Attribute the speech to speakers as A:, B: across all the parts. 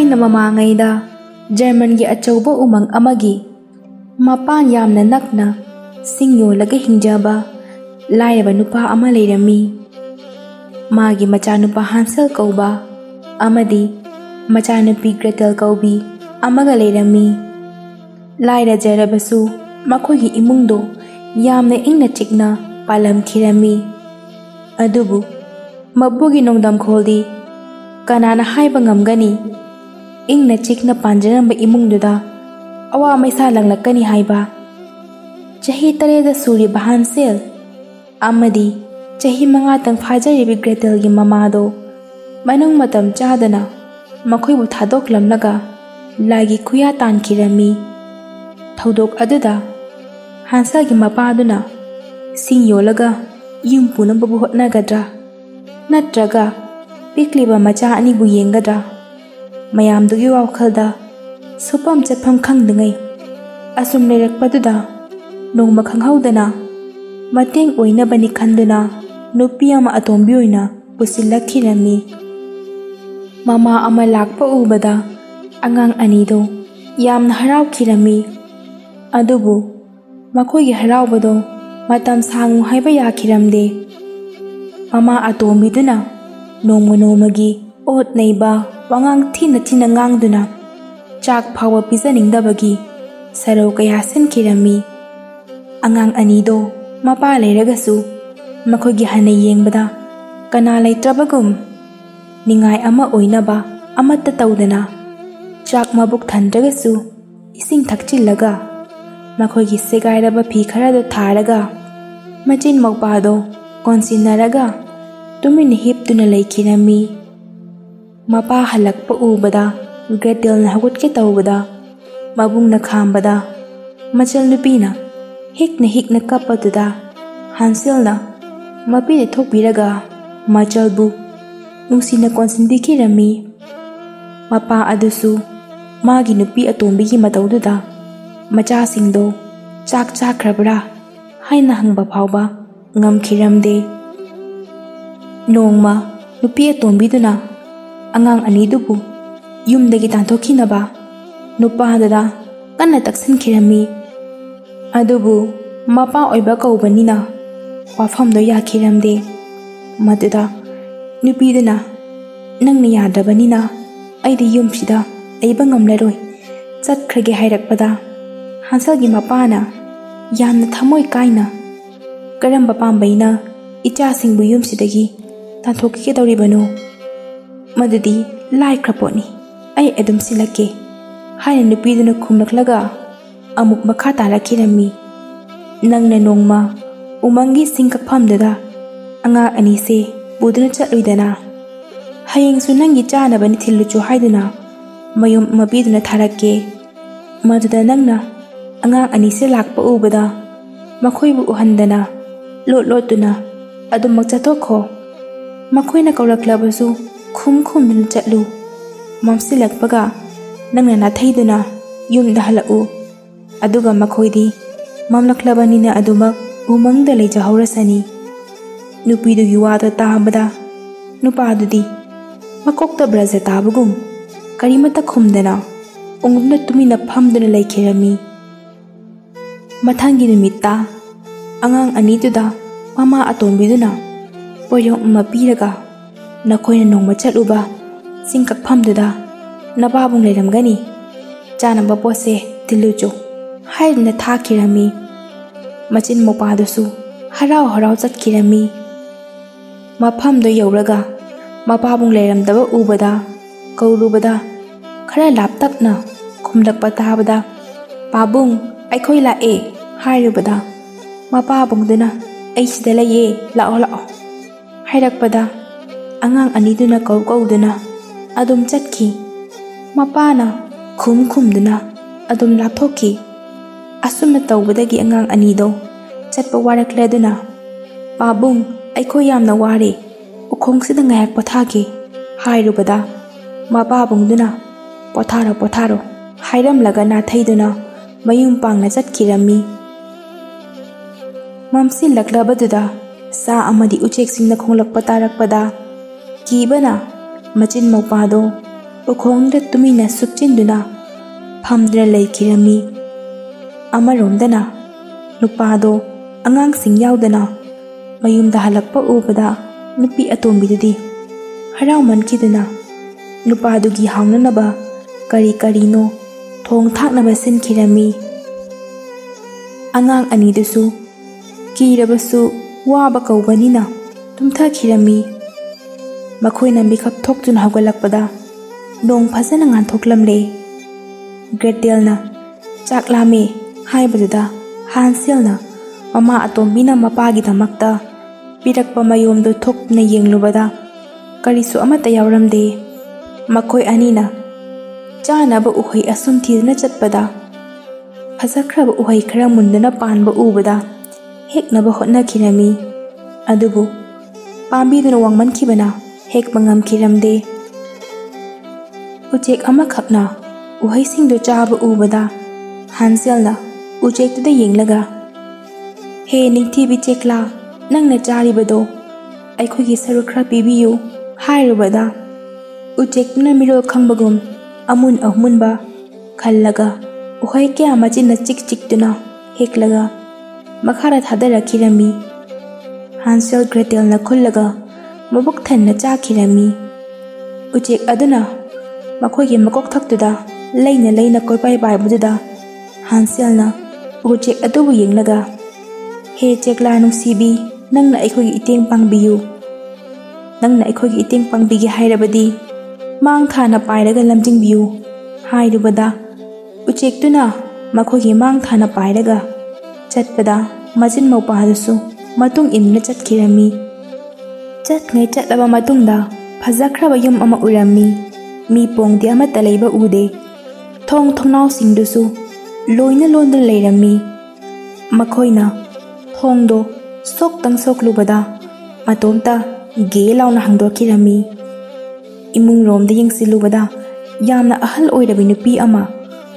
A: Thꯥꯏꯅ ꯃꯃꯥꯡꯉꯩꯗ ꯖꯔꯃꯟꯒꯤ ꯑꯆꯧꯕ ꯎꯃꯪ ꯑꯃꯒꯤ ꯃꯄꯥꯟ ꯌꯥꯝꯅ ꯅꯛꯅ ꯁꯤꯡ ꯌꯣꯜꯂꯒ ꯍꯤꯡꯖꯕ ꯂꯥꯏꯔꯕ ꯅꯨꯄꯥ ꯑꯃ ꯂꯩꯔꯝꯃꯤ꯫ ꯃꯥꯒꯤ ꯃꯆꯥꯅꯨꯄꯥ ꯍꯥꯟꯁꯦꯜ ꯀꯧꯕ ꯑꯃꯗꯤ ꯃꯆꯥꯅꯨꯄꯤ ꯒ꯭ꯔꯦꯇꯦꯜ ꯀꯧꯕꯤ ꯑꯃꯒ ꯂꯩꯔꯝꯃꯤ꯫ ꯂꯥꯏꯔꯖꯔꯕꯁꯨ ꯃꯈꯣꯏꯒꯤ ꯏꯃꯨꯡꯗꯣ ꯌꯥꯝꯅ ꯏꯪꯅ ꯆꯤꯛꯅ ꯄꯥꯜꯂꯝꯈꯤꯔꯝꯃꯤ꯫ ꯑꯗꯨꯕꯨ ꯃꯄꯨꯒꯤ ꯅꯣꯡꯗꯝꯈꯣꯜꯗꯤ ꯀꯅꯥꯅ ꯍꯥꯏꯕ ꯉꯝꯒꯅꯤ ꯏꯪꯅ ꯆꯤꯛꯅ ꯄꯥꯟꯖꯔꯝꯕ ꯏꯃꯨꯡꯗꯨꯗ ꯑꯋꯥ ꯃꯩꯁꯥ ꯂꯪꯂꯛꯀꯅꯤ ꯍꯥꯏꯕ꯫ ꯆꯍꯤ 7 ꯁꯨꯔꯤꯕ ꯍꯥꯟꯁꯦꯜ ꯑꯃꯗꯤ ꯆꯍꯤ 5 ꯐꯥꯖꯔꯤꯕ ꯒ꯭ꯔꯦꯇꯦꯜꯒꯤ ꯃꯃꯥꯗꯣ ꯃꯅꯨꯡ ꯃꯇꯝ ꯆꯥꯗꯅ ꯃꯈꯣꯏꯕꯨ ꯊꯥꯗꯣꯛꯂꯝꯂꯒ ꯂꯥꯏꯒꯤ ꯈꯨꯌꯥ ꯇꯥꯟꯈꯤꯔꯝꯃꯤ꯫ ꯊꯧꯗꯣꯛ ꯑꯗꯨꯗ ꯍꯥꯟꯁꯦꯜꯒꯤ ꯃꯄꯥꯗꯨꯅ ꯁꯤꯡ ꯌꯣꯜꯂꯒ ꯌꯨꯝ ꯄꯨꯅꯕꯕꯨ ꯍꯣꯠꯅꯒꯗ꯭ꯔꯥ ꯅꯠꯇ꯭ꯔꯒ ꯄꯤꯛꯂꯤꯕ ꯃꯆꯥ ꯑꯅꯤꯕꯨ ꯌꯦꯡꯒꯗ꯭ꯔꯥ? ꯃꯌꯥꯝꯗꯨꯒꯤ ꯋꯥꯈꯜꯗ ꯁꯨꯐꯝ ꯆꯠꯐꯝ ꯈꯪꯗꯉꯩ ꯑꯁꯨꯝ ꯂꯩꯔꯛꯄꯗꯨꯗ ꯅꯣꯡꯃ ꯈꯪꯍꯧꯗꯅ ꯃꯇꯦꯡ ꯑꯣꯏꯅꯕꯅꯤ ꯈꯟꯗꯨꯅ ꯅꯨꯄꯤ ꯑꯃ ꯑꯇꯣꯝꯕꯤ ꯑꯣꯏꯅ ꯄꯨꯁꯤꯜꯂꯛꯈꯤꯔꯝꯃꯤ꯫ ꯃꯃꯥ ꯑꯃ ꯂꯥꯛꯄ ꯎꯕꯗ ꯑꯉꯥꯡ ꯑꯅꯤꯗꯣ ꯌꯥꯝꯅ ꯍꯔꯥꯎꯈꯤꯔꯝꯃꯤ꯫ ꯑꯗꯨꯕꯨ ꯃꯈꯣꯏꯒꯤ ꯍꯔꯥꯎꯕꯗꯣ ꯃꯇꯝ ꯁꯥꯡꯉꯨ ꯍꯥꯏꯕ ꯌꯥꯈꯤꯔꯝꯗꯦ꯫ ꯃꯃꯥ ꯑꯇꯣꯝꯕꯤꯗꯨꯅ ꯅꯣꯡꯃ ꯅꯣꯡꯃꯒꯤ ꯑꯣꯠ ꯅꯩꯕ ꯋꯥꯉꯥꯡ ꯊꯤꯅ ꯊꯤꯅ ꯉꯥꯡꯗꯨꯅ ꯆꯥꯛ ꯐꯥꯎꯕ ꯄꯤꯖꯅꯤꯡꯗꯕꯒꯤ ꯁꯔꯧ ꯀꯌꯥ ꯁꯤꯟꯈꯤꯔꯝꯃꯤ꯫ ꯑꯉꯥꯡ ꯑꯅꯤꯗꯣ ꯃꯄꯥ ꯂꯩꯔꯒꯁꯨ ꯃꯈꯣꯏꯒꯤ ꯍꯟꯅ ꯌꯦꯡꯕꯗ ꯀꯅꯥ ꯂꯩꯇ꯭ꯔꯕꯒꯨꯝ ꯅꯤꯡꯉꯥꯏ ꯑꯃ ꯑꯣꯏꯅꯕ ꯑꯃꯠꯇ ꯇꯧꯗꯅ ꯆꯥꯛ ꯃꯕꯨꯛ ꯊꯟꯗ꯭ꯔꯒꯁꯨ ꯏꯁꯤꯡ ꯊꯛꯆꯤꯜꯂꯒ ꯃꯈꯣꯏꯒꯤ ꯁꯦꯒꯥꯏꯔꯕ ꯐꯤ ꯈꯔꯗꯣ ꯊꯥꯔꯒ ꯃꯆꯤꯟ ꯃꯧꯄꯥꯗꯣ ꯀꯣꯟꯁꯤꯟꯅꯔꯒ ꯇꯨꯃꯤꯟꯅ ꯍꯤꯞꯇꯨꯅ ꯂꯩꯈꯤꯔꯝꯃꯤ꯫ ꯃꯄꯥ ꯍꯜꯂꯛꯄ ꯎꯕꯗ ꯒ꯭ꯔꯦꯇꯦꯜꯅ ꯍꯧꯒꯠꯀꯦ ꯇꯧꯕꯗ ꯃꯕꯨꯡꯅ ꯈꯥꯝꯕꯗ ꯃꯆꯜꯅꯨꯄꯤꯅ ꯍꯤꯛꯅ ꯍꯤꯛꯅ ꯀꯞꯄꯗꯨꯗ ꯍꯥꯟꯁꯦꯜꯅ ꯃꯄꯤꯗ ꯊꯣꯛꯄꯤꯔꯒ ꯃꯆꯜꯕꯨ ꯅꯨꯡꯁꯤꯅ ꯀꯣꯟꯁꯤꯟꯕꯤꯈꯤꯔꯝꯃꯤ꯫ ꯃꯄꯥ ꯑꯗꯨꯁꯨ ꯃꯥꯒꯤ ꯅꯨꯄꯤ ꯑꯇꯣꯝꯕꯤꯒꯤ ꯃꯇꯧꯗꯨꯗ ꯃꯆꯥꯁꯤꯡꯗꯣ ꯆꯥꯛ ꯆꯥꯈ꯭ꯔꯕ꯭ꯔꯥ ꯍꯥꯏꯅ ꯍꯪꯕ ꯐꯥꯎꯕ ꯉꯝꯈꯤꯔꯝꯗꯦ꯫ ꯅꯣꯡꯃ ꯅꯨꯄꯤ ꯑꯇꯣꯝꯕꯤꯗꯨꯅ ꯑꯉꯥꯡ ꯑꯅꯤꯗꯨꯕꯨ ꯌꯨꯝꯗꯒꯤ ꯇꯥꯟꯊꯣꯛꯈꯤꯅꯕ ꯅꯨꯄꯥꯗꯨꯗ ꯀꯟꯅ ꯇꯛꯁꯤꯟꯈꯤꯔꯝꯃꯤ꯫ ꯑꯗꯨꯕꯨ ꯃꯄꯥ ꯑꯣꯏꯕ ꯀꯧꯕꯅꯤꯅ ꯋꯥꯐꯝꯗꯣ ꯌꯥꯈꯤꯔꯝꯗꯦ꯫ ꯃꯗꯨꯗ ꯅꯨꯄꯤꯗꯨꯅ ꯅꯪꯅ ꯌꯥꯗ꯭ꯔꯕꯅꯤꯅ ꯑꯩꯗꯤ ꯌꯨꯝꯁꯤꯗ ꯂꯩꯕ ꯉꯝꯂꯔꯣꯏ ꯆꯠꯈ꯭ꯔꯒꯦ ꯍꯥꯏꯔꯛꯄꯗ ꯍꯥꯟꯁꯦꯜꯒꯤ ꯃꯄꯥꯅ ꯌꯥꯝꯅ ꯊꯃꯣꯏ ꯀꯥꯏꯅ ꯀꯔꯝꯕ ꯄꯥꯝꯕꯩꯅ ꯏꯆꯥꯁꯤꯡꯕꯨ ꯌꯨꯝꯁꯤꯗꯒꯤ ꯇꯥꯟꯊꯣꯛꯈꯤꯒꯗꯧꯔꯤꯕꯅꯣ? ꯃꯗꯨꯗꯤ ꯂꯥꯏꯈ꯭ꯔ ꯄꯣꯠꯅꯤ, ꯑꯩ ꯑꯗꯨꯝ ꯁꯤꯜꯂꯛꯀꯦ ꯍꯥꯏꯅ ꯅꯨꯄꯤꯗꯨꯅ ꯈꯨꯝꯂꯛꯂꯒ ꯑꯃꯨꯛ ꯃꯈꯥ ꯇꯥꯔꯛꯈꯤꯔꯝꯃꯤ꯫ ꯅꯪꯅ ꯅꯣꯡꯃ ꯎꯃꯪꯒꯤ ꯁꯤꯡ ꯀꯛꯐꯝꯗꯨꯗ ꯑꯉꯥꯡ ꯑꯅꯤꯁꯦ ꯄꯨꯗꯨꯅ ꯆꯠꯂꯨꯏꯗꯅ? ꯍꯌꯦꯡꯁꯨ ꯅꯪꯒꯤ ꯆꯥꯅꯕꯅꯤ ꯊꯤꯜꯂꯨꯆꯣ ꯍꯥꯏꯗꯨꯅ ꯃꯌꯨꯝ ꯑꯃ ꯄꯤꯗꯨꯅ ꯊꯥꯔꯛꯀꯦ꯫ ꯃꯗꯨꯗ ꯅꯪꯅ ꯑꯉꯥꯡ ꯑꯅꯤꯁꯦ ꯂꯥꯛꯄ ꯎꯕꯗ ꯃꯈꯣꯏꯕꯨ ꯎꯍꯟꯗꯅ ꯂꯣꯠ ꯂꯣꯠꯇꯨꯅ ꯑꯗꯨꯃꯛ ꯆꯠꯊꯣꯛꯈꯣ꯫ ꯃꯈꯣꯏꯅ ꯀꯧꯔꯛꯂꯕꯁꯨ ꯈꯨꯝꯗꯨꯅ ꯆꯠꯂꯨ꯫ ꯃꯝꯁꯤꯜꯂꯛꯄꯒ ꯅꯪꯅ ꯅꯥꯊꯩꯗꯨꯅ ꯌꯨꯝꯗ ꯍꯜꯂꯛꯎ꯫ ꯑꯗꯨꯒ ꯃꯈꯣꯏꯗꯤ ꯃꯝꯂꯛꯂꯕꯅꯤꯅ ꯑꯗꯨꯃꯛ ꯎꯃꯪꯗ ꯂꯩꯖꯍꯧꯔꯁꯅꯤ꯫ ꯅꯨꯄꯤꯗꯨꯒꯤ ꯋꯥꯗꯣ ꯇꯥꯕꯗ ꯅꯨꯄꯥꯗꯨꯗꯤ ꯃꯀꯣꯛꯇ ꯕ꯭ꯔꯖ ꯇꯥꯕꯒꯨꯝ ꯀꯔꯤꯃꯠꯇ ꯈꯨꯝꯗꯅ ꯎꯪꯗꯨꯅ ꯇꯨꯃꯤꯟꯅ ꯐꯝꯗꯨꯅ ꯂꯩꯈꯤꯔꯝꯃꯤ꯫ ꯃꯊꯪꯒꯤ ꯅꯨꯃꯤꯠꯇ ꯑꯉꯥꯡ ꯑꯅꯤꯗꯨꯗ ꯃꯃꯥ ꯑꯇꯣꯝꯕꯤꯗꯨꯅ ꯄꯣꯌꯣꯝ ꯑꯃ ꯄꯤꯔꯒ ꯅꯈꯣꯏꯅ ꯅꯣꯡꯃ ꯆꯠꯂꯨꯕ ꯆꯤꯡ ꯀꯛꯐꯝꯗꯨꯗ ꯅꯄꯥꯕꯨꯡ ꯂꯩꯔꯝꯒꯅꯤ, ꯆꯥꯅꯕ ꯄꯣꯠꯁꯦ ꯊꯤꯜꯂꯨꯆꯣ ꯍꯥꯏꯗꯨꯅ ꯊꯥꯈꯤꯔꯝꯃꯤ꯫ ꯃꯆꯤꯟ ꯃꯧꯄꯥꯗꯨꯁꯨ ꯍꯔꯥꯎ ꯍꯔꯥꯎ ꯆꯠꯈꯤꯔꯝꯃꯤ꯫ ꯃꯐꯝꯗꯨ ꯌꯧꯔꯒ ꯃꯄꯥꯕꯨꯡ ꯂꯩꯔꯝꯗꯕ ꯎꯕꯗ ꯀꯧꯔꯨꯕꯗ ꯈꯔ ꯂꯥꯞꯇꯛꯅ ꯈꯨꯝꯂꯛꯄ ꯇꯥꯕꯗ ꯄꯥꯕꯨꯡ ꯑꯩꯈꯣꯏ ꯂꯥꯛꯑꯦ ꯍꯥꯏꯔꯨꯕꯗ ꯃꯄꯥꯕꯨꯡꯗꯨꯅ ꯑꯩ ꯁꯤꯗ ꯂꯩꯌꯦ ꯂꯥꯛꯑꯣ ꯂꯥꯛꯑꯣ ꯍꯥꯏꯔꯛꯄꯗ ꯑꯉꯥꯡ ꯑꯅꯤꯗꯨꯅ ꯀꯧꯗꯨꯅ ꯑꯗꯨꯝ ꯆꯠꯈꯤ꯫ ꯃꯄꯥꯅ ꯈꯨꯝꯗꯨꯅ ꯑꯗꯨꯝ ꯂꯥꯞꯊꯣꯛꯈꯤ꯫ ꯑꯁꯨꯝꯅ ꯇꯧꯕꯗꯒꯤ ꯑꯉꯥꯡ ꯑꯅꯤꯗꯣ ꯆꯠꯄ ꯋꯥꯔꯛꯂꯗꯨꯅ ꯄꯥꯕꯨꯡ ꯑꯩꯈꯣꯏ ꯌꯥꯝꯅ ꯋꯥꯔꯦ, ꯎꯈꯣꯡꯁꯤꯗ ꯉꯥꯏꯍꯥꯛ ꯄꯣꯊꯥꯒꯦ ꯍꯥꯏꯔꯨꯕꯗ ꯃꯄꯥꯕꯨꯡꯗꯨꯅ ꯄꯣꯊꯥꯔꯣ ꯄꯣꯊꯥꯔꯣ ꯍꯥꯏꯔꯝꯂꯒ ꯅꯥꯊꯩꯗꯨꯅ ꯃꯌꯨꯝ ꯄꯥꯡꯅ ꯆꯠꯈꯤꯔꯝꯃꯤ꯫ ꯃꯝꯁꯤꯜꯂꯛꯂꯕꯗꯨꯗ ꯁꯥ ꯑꯃꯗꯤ ꯎꯆꯦꯛꯁꯤꯡꯅ ꯈꯣꯡꯂꯛꯄ ꯇꯥꯔꯛꯄꯗ ꯀꯤꯕꯅ ꯃꯆꯤꯟ ꯃꯧꯄꯥꯗꯣ ukhongda tumina supchinduna phamduna leikirami. Amaromdana nupado angangsing yaudana mayumda halakpa ubada nupi atombidudi haraumankiduna nupadugi haunanaba kari karino thong thaknaba sinkirami. Angang anidusu kirabasu waba kaubanina tumthakirami. Makhoina mikap thoktuna haugalakpada nong phajana nganthoklamle. Gretelna chak lame haibaduda Hanselna mama atombina mapagidamakta pirakpa mayomdo thokna yenglubada karisu amata yauramde. Makhoi anina chanaba uhai asum thidna chatpada phajakraba uhai khara mundana panba ubada heknaba hotnakirami. Adubu pambiduna wangmankibana hekpa ngamkiramde. Ujek amakhakna uhaisingdo chaba ubada Hanselna ujektuda yenglaga he ningthibi chekla nangna charibado aikhogi saruk khara pibiyu hairubada ujektuna mirol khangbagum amun ahmunba khallaga uhai kya majina chikchikduna heklaga makhara thadarakirami. Hansel Gretelna khullaga mabuk thanna chakirami. Ujek aduna makhogi makok thaktuda leina koipai baibuda Hanselna ujek adubu yenglaga he chekla nungsibi nangna aikhogi iteng pangbiyu. Nangna aikhogi iteng pangbigi hairabadi mang thana pairaga lamjingbiyu hairubada ujektuna makhogi mang thana pairaga chatpada majin maupadusu matung inna chatkirami. Chatngai chatlaba matungda phajakraba yum ama urami. Mi pongdi amata leiba ude. Thong thongnau singdusu loina londra leirami. Makhoina thongdo soktang soklubada matomta ge launa hangdokirami. Imung romda yengsilubada yamna ahal oirabi nupi ama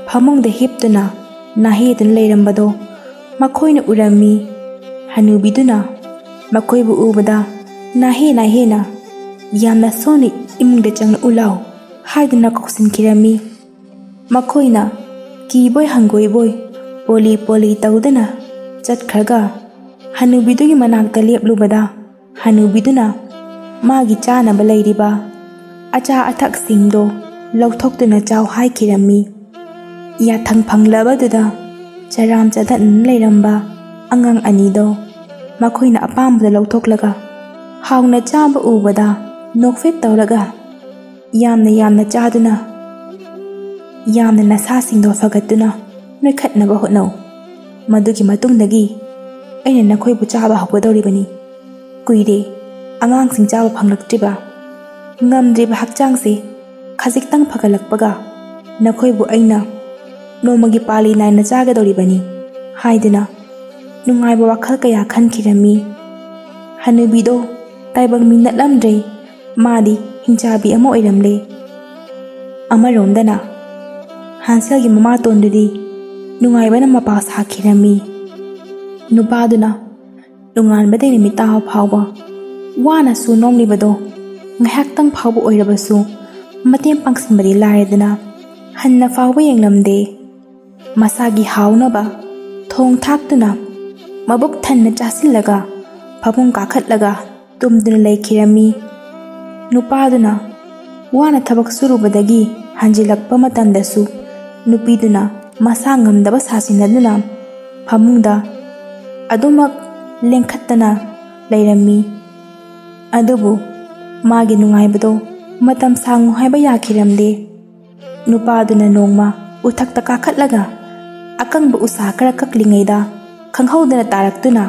A: phamungda hiptuna nahedun leirambado makhoina urami. Hanubiduna makhoibu ubada nahena yamna soni imungda changna ulau haiduna koksinkirami. Makhoina kiboy hangoiboy poli taudana chatkharga hanubidugi manakta leplubada hanubiduna magi chanaba leiriba acha athak singdo lauthokduna chaw haikirami. Yathang phanglabaduda charam chadan leiramba angang anido makhoina apambada lauthoklaga hauna chaba ubada nokfet tawraga yamna chaduna yamna nasa singdo fagatuna noikhatnaba hotnau. Madugi matungdagi aina nakhoibu chaba haugadoribani. Kuire angang sing chaba phanglaktriba ngamdriba hakchangse khajiktang phagalakpaga nakhoibu aina nomagi pali naina chagadoribani haiduna nungaiba wakhal kaya khankirami. Hanubido taibang minatlamdre madi hingchabi ama oiramle. Amaromdana Hanselgi mama tondudi nungaibana mapa sakhirami. Nupaduna nunganbadai nimita phawba wana su nomlibado ngaihaktang phawba oirabasu mateng pangsinbadi lairedana hanna phawba yenglamde. Masagi haunaba thong thaktuna mabuk thanna chasillaga phamung kakhatlaga tumduna leikirami. Nupaduna wana thabak surubadagi hanjilakpa matamdasu nupiduna masa ngamdaba sasinaduna phamungda adumak lengkhattana leirami. Adubu magi nungaibado matam sangu haiba yakhiramde. Nupaduna nongma uthakta kakhatlaga akangba usa kara kaklingaida khanghaudana taraktuna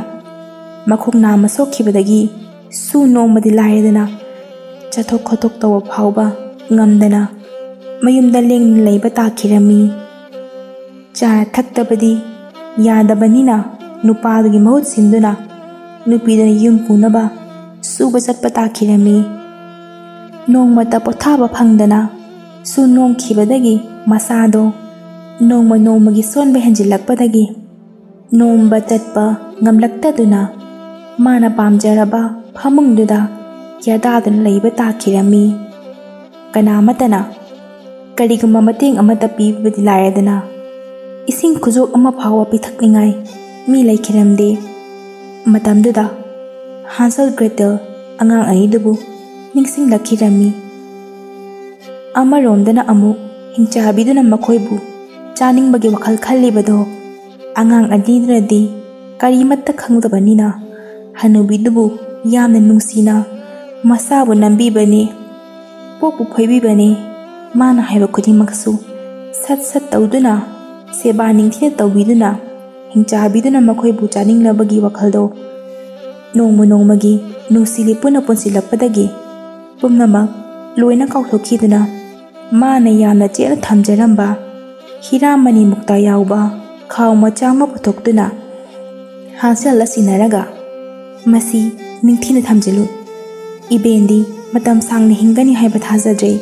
A: makhokna masokhibadagi su nomadi lairedana chathok khotok tawa phawba ngamdana mayumda lengna leiba takhirami. Chara thaktabadi yadabanina nupadugi mahut sinduna nupidana yum punaba suba chatpa takhirami. Nongmata pothaba phangdana su nongkhibadagi masado nongmagi sonba henjilakpadagi nomba chatpa ngamlaktaduna mana pamjaraba phamungduda yadaduna leiba takhirami. Kanamatana ꯀꯔꯤꯒꯨꯝꯕ ꯃꯇꯦꯡ ꯑꯃꯠꯇ ꯄꯤꯕꯗꯤ ꯂꯥꯏꯔꯗꯅ ꯏꯁꯤꯡ ꯈꯨꯖꯣꯛ ꯑꯃ ꯐꯥꯎꯕ ꯄꯤꯊꯛꯅꯤꯡꯉꯥꯏ ꯃꯤ ꯂꯩꯈꯤꯔꯝꯗꯦ꯫ ꯃꯇꯝꯗꯨꯗ ꯍꯥꯟꯁꯦꯜ ꯒ꯭ꯔꯦꯇꯦꯜ ꯑꯉꯥꯡ ꯑꯅꯤꯗꯨꯕꯨ ꯅꯤꯡꯁꯤꯡꯂꯛꯈꯤꯔꯝꯃꯤ꯫ ꯑꯃꯔꯣꯝꯗꯅ ꯑꯃꯨꯛ ꯍꯤꯡꯆꯥꯕꯤꯗꯨꯅ ꯃꯈꯣꯏꯕꯨ ꯆꯥꯅꯤꯡꯕꯒꯤ ꯋꯥꯈꯜ ꯈꯜꯂꯤꯕꯗꯣ ꯑꯉꯥꯡ ꯑꯅꯤꯗꯨꯅꯗꯤ ꯀꯔꯤꯃꯠꯇ ꯈꯪꯗꯕꯅꯤꯅ ꯍꯅꯨꯕꯤꯗꯨꯕꯨ ꯌꯥꯝꯅ ꯅꯨꯡꯁꯤꯅ ꯃꯁꯥꯕꯨ ꯅꯝꯕꯤꯕꯅꯤ, ꯄꯣꯛꯄꯨ ꯐꯣꯏꯕꯤꯕꯅꯤ꯫ ꯃꯥꯅ ꯍꯥꯏꯕ ꯈꯨꯗꯤꯡꯃꯛꯁꯨ ꯁꯠ ꯁꯠ ꯇꯧꯗꯨꯅ ꯁꯦꯕꯥ ꯅꯤꯡꯊꯤꯅ ꯇꯧꯕꯤꯗꯨꯅ ꯍꯤꯡꯆꯥꯕꯤꯗꯨꯅ ꯃꯈꯣꯏꯕꯨ ꯆꯥꯅꯤꯡꯂꯕꯒꯤ ꯋꯥꯈꯜꯗꯣ ꯅꯣꯡꯃ ꯅꯣꯡꯃꯒꯤ ꯅꯨꯡꯁꯤ ꯂꯤꯄꯨꯅ ꯄꯨꯟꯁꯤꯜꯂꯛꯄꯗꯒꯤ ꯄꯨꯝꯅꯃꯛ ꯂꯣꯏꯅ ꯀꯥꯎꯊꯣꯛꯈꯤꯗꯨꯅ ꯃꯥꯅ ꯌꯥꯝꯅ ꯆꯦꯠꯅ ꯊꯝꯖꯔꯝꯕ ꯍꯤꯔꯥꯃꯅꯤ ꯃꯨꯛꯇ ꯌꯥꯎꯕ ꯈꯥꯎ ꯃꯆꯥ ꯑꯃ ꯄꯨꯊꯣꯛꯇꯨꯅ ꯍꯥꯟꯁꯦꯜꯗ ꯁꯤꯟꯅꯔꯒ ꯃꯁꯤ ꯅꯤꯡꯊꯤꯅ ꯊꯝꯖꯤꯜꯂꯨ, ꯏꯕꯦꯟꯗꯤ ꯃꯇꯝ ꯁꯥꯡꯅ ꯍꯤꯡꯒꯅꯤ ꯍꯥꯏꯕ ꯊꯥꯖꯗ꯭ꯔꯦ꯫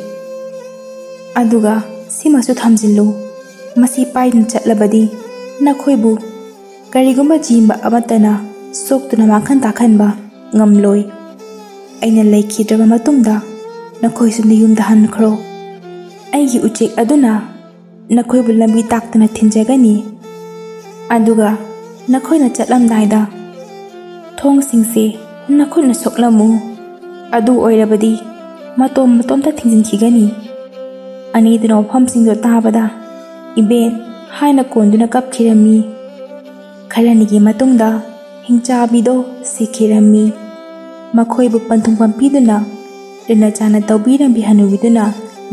A: ꯑꯗꯨꯒ ꯁꯤꯃꯁꯨ ꯊꯝꯖꯤꯜꯂꯨ, ꯃꯁꯤ ꯄꯥꯏꯗꯨꯅ ꯆꯠꯂꯕꯗꯤ ꯅꯈꯣꯏꯕꯨ ꯀꯔꯤꯒꯨꯝꯕ ꯖꯤꯕ ꯑꯃꯠꯇꯅ ꯁꯣꯛꯇꯨꯅ ꯃꯥꯡꯍꯟ ꯇꯥꯛꯍꯟꯕ ꯉꯝꯂꯣꯏ꯫ ꯑꯩꯅ ꯂꯩꯈꯤꯗ꯭ꯔꯕ ꯃꯇꯨꯡꯗ ꯅꯈꯣꯏꯁꯨ ꯅꯌꯨꯝꯗ ꯍꯟꯈ꯭ꯔꯣ꯫ ꯑꯩꯒꯤ ꯎꯆꯦꯛ ꯑꯗꯨꯅ ꯅꯈꯣꯏꯕꯨ ꯂꯝꯕꯤ ꯇꯥꯛꯇꯨꯅ ꯊꯤꯟꯖꯒꯅꯤ꯫ ꯑꯗꯨꯒ ꯅꯈꯣꯏꯅ ꯆꯠꯂꯝꯗꯥꯏꯗ ꯊꯣꯡꯁꯤꯡꯁꯦ ꯅꯈꯨꯠꯅ ꯁꯣꯛꯂꯝꯃꯨ, ꯑꯗꯨ ꯑꯣꯏꯔꯕꯗꯤ ꯃꯇꯣꯝꯇ ꯊꯤꯡꯖꯤꯟꯈꯤꯒꯅꯤ꯫ ꯑꯅꯤꯗꯨꯅ ꯋꯥꯐꯝꯁꯤꯡꯗꯣ ꯇꯥꯕꯗ ꯏꯕꯦꯟ ꯍꯥꯏꯅ ꯀꯣꯟꯗꯨꯅ ꯀꯞꯈꯤꯔꯝꯃꯤ꯫ ꯈꯔꯅꯤꯒꯤ ꯃꯇꯨꯡꯗ ꯍꯤꯡꯆꯥꯕꯤꯗꯣ ꯁꯤꯈꯤꯔꯝꯃꯤ꯫ ꯃꯈꯣꯏꯕꯨ ꯄꯟꯊꯨꯡꯐꯝ ꯄꯤꯗꯨꯅ ꯂꯨꯅ ꯆꯥꯟꯅ ꯇꯧꯕꯤꯔꯝꯕꯤ ꯍꯅꯨꯕꯤꯗꯨꯅ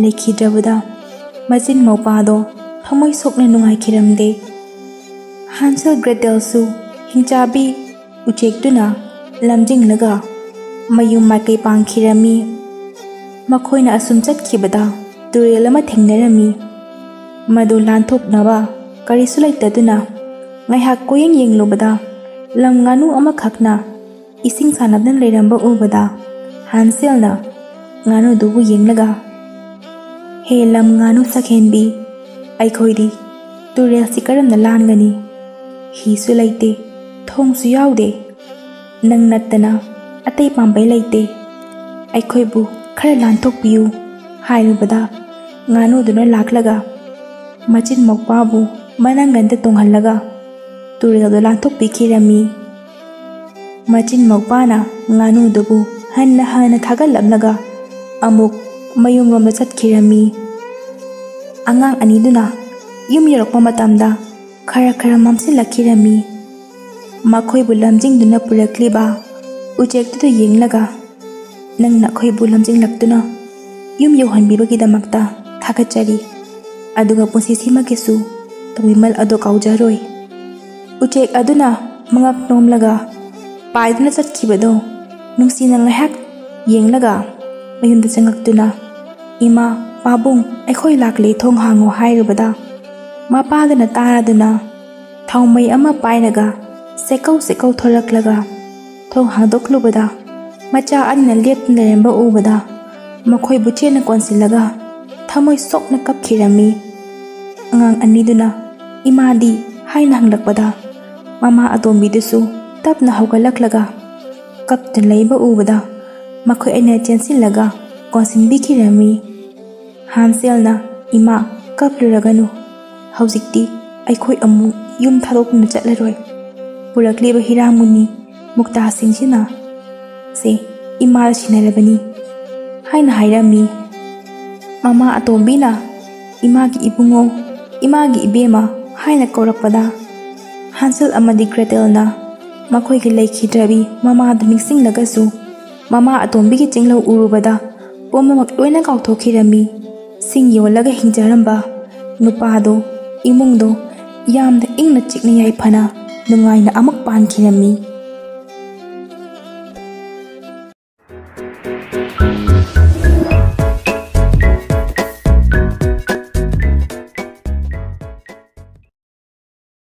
A: ꯂꯩꯈꯤꯗ꯭ꯔꯕꯗ ꯃꯆꯤꯟ ꯃꯧꯄꯥꯗꯣ ꯊꯃꯣꯏ ꯁꯣꯛꯅ ꯅꯨꯡꯉꯥꯏꯈꯤꯔꯝꯗꯦ꯫ ꯍꯥꯟꯁꯦꯜ ꯒ꯭ꯔꯦꯇꯦꯜꯁꯨ ꯍꯤꯡꯆꯥꯕꯤ ꯎꯆꯦꯛꯇꯨꯅ ꯂꯝꯖꯤꯡꯂꯒ ꯃꯌꯨꯝ ꯃꯥꯏꯀꯩ ꯄꯥꯡꯈꯤꯔꯝꯃꯤ꯫ ꯃꯈꯣꯏꯅ ꯑꯁꯨꯝ ꯆꯠꯈꯤꯕꯗ ꯇꯨꯔꯦꯜ ꯑꯃ ꯊꯦꯡꯅꯔꯝꯃꯤ꯫ ꯃꯗꯨ ꯂꯥꯟꯊꯣꯛꯅꯕ ꯀꯔꯤꯁꯨ ꯂꯩꯇꯗꯨꯅ ꯉꯥꯏꯍꯥꯛ ꯀꯣꯌꯦꯡ ꯌꯦꯡꯂꯨꯕꯗ ꯂꯝ ꯉꯥꯅꯨ ꯑꯃꯈꯛꯅ ꯏꯁꯤꯡ ꯁꯥꯟꯅꯗꯨꯅ ꯂꯩꯔꯝꯕ ꯎꯕꯗ ꯍꯥꯟꯁꯦꯜꯅ ꯉꯥꯅꯨꯗꯨꯕꯨ ꯌꯦꯡꯂꯒ, ꯍꯦ ꯂꯝ ꯉꯥꯅꯨ ꯁꯛꯍꯦꯟꯕꯤ, ꯑꯩꯈꯣꯏꯗꯤ ꯇꯨꯔꯦꯜꯁꯤ ꯀꯔꯝꯅ ꯂꯥꯟꯒꯅꯤ? ꯍꯤꯁꯨ ꯂꯩꯇꯦ, ꯊꯣꯡꯁꯨ ꯌꯥꯎꯗꯦ, ꯅꯪ ꯅꯠꯇꯅ ꯑꯇꯩ ꯄꯥꯝꯕꯩ ꯂꯩꯇꯦ, ꯑꯩꯈꯣꯏꯕꯨ ꯈꯔ ꯂꯥꯟꯊꯣꯛꯄꯤꯌꯨ ꯍꯥꯏꯔꯨꯕꯗ ꯉꯥꯅꯨꯗꯨꯅ ꯂꯥꯛꯂꯒ ꯃꯆꯤꯟ ꯃꯧꯄꯥꯕꯨ ꯃꯅꯪꯒꯟꯗ ꯇꯣꯡꯍꯜꯂꯒ ꯇꯨꯔꯦꯜꯗ ꯂꯥꯟꯊꯣꯛꯄꯤꯈꯤꯔꯝꯃꯤ꯫ ꯃꯆꯤꯟ ꯃꯧꯄꯥꯅ ꯉꯥꯅꯨꯗꯨꯕꯨ ꯍꯟꯅ ꯍꯟꯅ ꯊꯥꯒꯠꯂꯝꯂꯒ ꯑꯃꯨꯛ ꯃꯌꯨꯝꯂꯣꯝꯗ ꯆꯠꯈꯤꯔꯝꯃꯤ꯫ ꯑꯉꯥꯡ ꯑꯅꯤꯗꯨꯅ ꯌꯨꯝ ꯌꯧꯔꯛꯄ ꯃꯇꯝꯗ ꯈꯔ ꯈꯔ ꯃꯝꯁꯤꯜꯂꯛꯈꯤꯔꯝꯃꯤ꯫ ꯃꯈꯣꯏꯕꯨ ꯂꯝꯖꯤꯡꯗꯨꯅ ꯄꯨꯔꯛꯂꯤꯕ ꯎꯆꯦꯛꯇꯨꯗ ꯌꯦꯡꯂꯒ ꯅꯪꯅ ꯑꯩꯈꯣꯏꯕꯨ ꯂꯝꯖꯤꯡꯂꯛꯇꯨꯅ ꯌꯨꯝ ꯌꯧꯍꯟꯕꯤꯕꯒꯤꯗꯃꯛꯇ ꯊꯥꯒꯠꯆꯔꯤ, ꯑꯗꯨꯒ ꯄꯨꯟꯁꯤꯁꯤꯃꯒꯤꯁꯨ ꯇꯧꯕꯤꯃꯜ ꯑꯗꯣ ꯀꯥꯎꯖꯔꯣꯏ꯫ ꯎꯆꯦꯛ ꯑꯗꯨꯅ ꯃꯉꯛ ꯅꯣꯝꯂꯒ ꯄꯥꯏꯗꯨꯅ ꯆꯠꯈꯤꯕꯗꯣ ꯅꯨꯡꯁꯤꯅ ꯉꯥꯏꯍꯥꯛ ꯌꯦꯡꯂꯒ ꯃꯌꯨꯝꯗ ꯆꯪꯉꯛꯇꯨꯅ ꯏꯃꯥ, ꯄꯥꯕꯨꯡ, ꯑꯩꯈꯣꯏ ꯂꯥꯛꯂꯦ, ꯊꯣꯡ ꯍꯥꯡꯉꯣ ꯍꯥꯏꯔꯨꯕꯗ ꯃꯄꯥꯗꯨꯅ ꯇꯥꯔꯗꯨꯅ ꯊꯥꯎꯃꯩ ꯑꯃ ꯄꯥꯏꯔꯒ ꯁꯦꯀꯧ ꯁꯦꯀꯧ ꯊꯣꯔꯛꯂꯒ ꯊꯣꯡ ꯍꯥꯡꯗꯣꯛꯂꯨꯕꯗ ꯃꯆꯥ ꯑꯅꯤꯅ ꯂꯦꯞꯇꯨꯅ ꯂꯩꯔꯝꯕ ꯎꯕꯗ ꯃꯈꯣꯏꯕꯨ ꯆꯦꯠꯅ ꯀꯣꯟꯁꯤꯜꯂꯒ ꯊꯃꯣꯏ ꯁꯣꯛꯅ ꯀꯞꯈꯤꯔꯝꯃꯤ꯫ ꯑꯉꯥꯡ ꯑꯅꯤꯗꯨꯅ ꯏꯃꯥꯗꯤ ꯍꯥꯏꯅ ꯍꯪꯂꯛꯄꯗ ꯃꯃꯥ ꯑꯇꯣꯝꯕꯤꯗꯨꯁꯨ ꯇꯞꯅ ꯍꯧꯒꯠꯂꯛꯂꯒ ꯀꯞꯇꯨꯅ ꯂꯩꯕ ꯎꯕꯗ ꯃꯈꯣꯏ ꯑꯅꯤꯅ ꯆꯦꯟꯁꯤꯜꯂꯒ ꯀꯣꯟꯁꯤꯟꯕꯤꯈꯤꯔꯝꯃꯤ꯫ ꯍꯥꯟꯁꯦꯜꯅ ꯏꯃꯥ ꯀꯞꯂꯨꯔꯒꯅꯨ, ꯍꯧꯖꯤꯛꯇꯤ ꯑꯩꯈꯣꯏ ꯑꯃꯨꯛ ꯌꯨꯝ ꯊꯥꯗꯣꯛꯇꯨꯅ ꯆꯠꯂꯔꯣꯏ, ꯄꯨꯔꯛꯂꯤꯕ ꯍꯤꯔꯥꯃꯨꯅꯤ ꯃꯨꯛꯇꯥꯁꯤꯡꯁꯤꯅ ꯁꯦ ꯏꯃꯥꯗ ꯁꯤꯟꯅꯔꯕꯅꯤ ꯍꯥꯏꯅ ꯍꯥꯏꯔꯝꯃꯤ꯫ ꯃꯃꯥ ꯑꯇꯣꯝꯕꯤꯅ ꯏꯃꯥꯒꯤ ꯏꯕꯨꯡꯉꯣ, ꯏꯃꯥꯒꯤ ꯏꯕꯦꯝꯃ ꯍꯥꯏꯅ ꯀꯧꯔꯛꯄꯗ ꯍꯥꯟꯁꯦꯜ ꯑꯃꯗꯤ ꯒ꯭ꯔꯦꯇꯦꯜꯅ ꯃꯈꯣꯏꯒꯤ ꯂꯩꯈꯤꯗ꯭ꯔꯕꯤ ꯃꯃꯥꯗꯨ ꯅꯤꯡꯁꯤꯡꯂꯒꯁꯨ ꯃꯃꯥ ꯑꯇꯣꯝꯕꯤꯒꯤ ꯆꯤꯡꯂꯧ ꯎꯔꯨꯕꯗ ꯄꯨꯝꯅꯃꯛ ꯂꯣꯏꯅ ꯀꯥꯎꯊꯣꯛꯈꯤꯔꯝꯃꯤ꯫ ꯁꯤꯡ ꯌꯣꯜꯂꯒ ꯍꯤꯡꯖꯔꯝꯕ ꯅꯨꯄꯥꯗꯣ, ꯏꯃꯨꯡꯗꯣ ꯌꯥꯝꯅ ꯏꯪꯅ ꯆꯤꯛꯅ ꯌꯥꯏꯐꯅ ꯅꯨꯡꯉꯥꯏꯅ ꯑꯃꯨꯛ ꯄꯥꯟꯈꯤꯔꯝꯃꯤ꯫